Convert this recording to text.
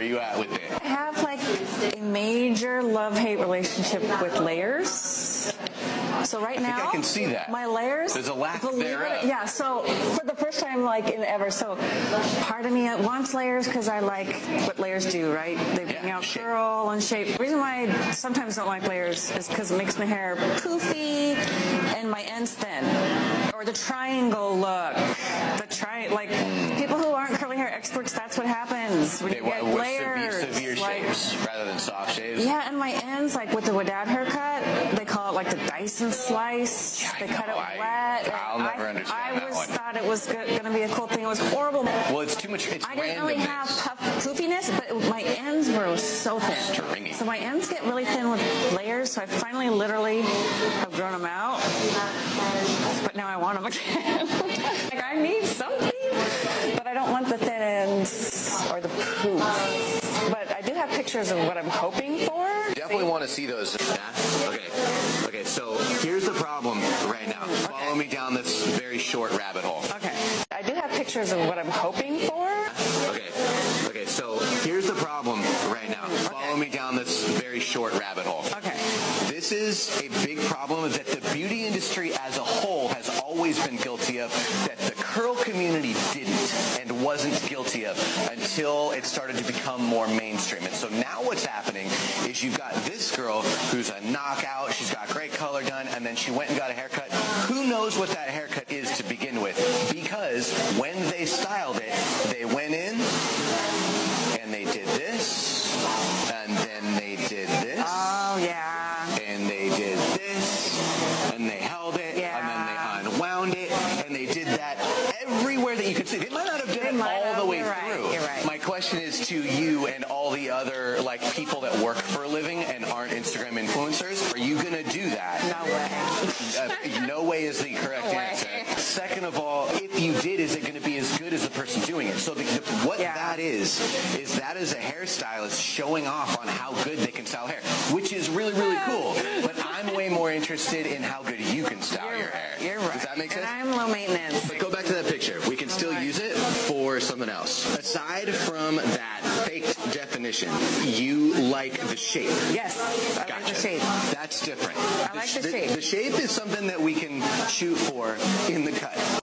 Where are you at with it? I have like a major love-hate relationship with layers. So right now, I can see that. My layers. There's a lack thereof. Yeah. So for the first time, like in ever, so part of me wants layers because I like what layers do, right? They bring out curl and shape. The reason why I sometimes don't like layers is because it makes my hair poofy and my ends thin, or the triangle look. Like people who aren't curly hair experts, that's what happens when you get layers. Severe shapes rather than soft shaves. Yeah, and my ends, like with the Wadad haircut, they call it like the Dyson slice. Yeah, they cut it wet. I'll never understand that one. I thought it was going to be a cool thing. It was horrible. Well, it's too much. It's I didn't really have poofiness, but my ends were so thin. Stringy. So my ends get really thin with layers. So I finally, literally, have grown them out. But now I want them again. Like I need something, but I don't want the thin ends or the poof. But I do have pictures of what I'm hoping for. Definitely want to see those. Okay, so here's the problem right now. Follow me down this very short rabbit hole. Okay. I do have pictures of what I'm hoping for. Okay, so here's the problem right now. Follow me down this very short rabbit hole. Okay. This is a big problem that the beauty industry as a whole has always been guilty of, that the curl community didn't and wasn't guilty of until it started to become more mainstream. And so now what's happening is you've got this girl who's a knockout, she's got great color done, and then she went and got a haircut. Who knows what that haircut is to begin with? Because when they styled it, they went in and they did this, and then they did this. Oh, yeah. And they did this, and they held it, and then they unwound it, and they did that everywhere that you could see. They might not have done it all the way through. You're right. My question is to you and all the other people that work for a living and aren't Instagram influencers, are you going to do that? No way. No way is the correct answer. Second of all, if you did, is it going to be as good as the person doing it? So what that is that is a hairstylist showing off on how good they can style hair, which is really, really cool. But I'm way more interested in how good you can style your hair. You're right. Does that make sense? And I'm low maintenance. But go back to that picture. We can still use it for something else. Aside from that faked definition, you like the shape. Yes, I like the shape. That's different. I like the shape. The shape is something that we can shoot for in the cut.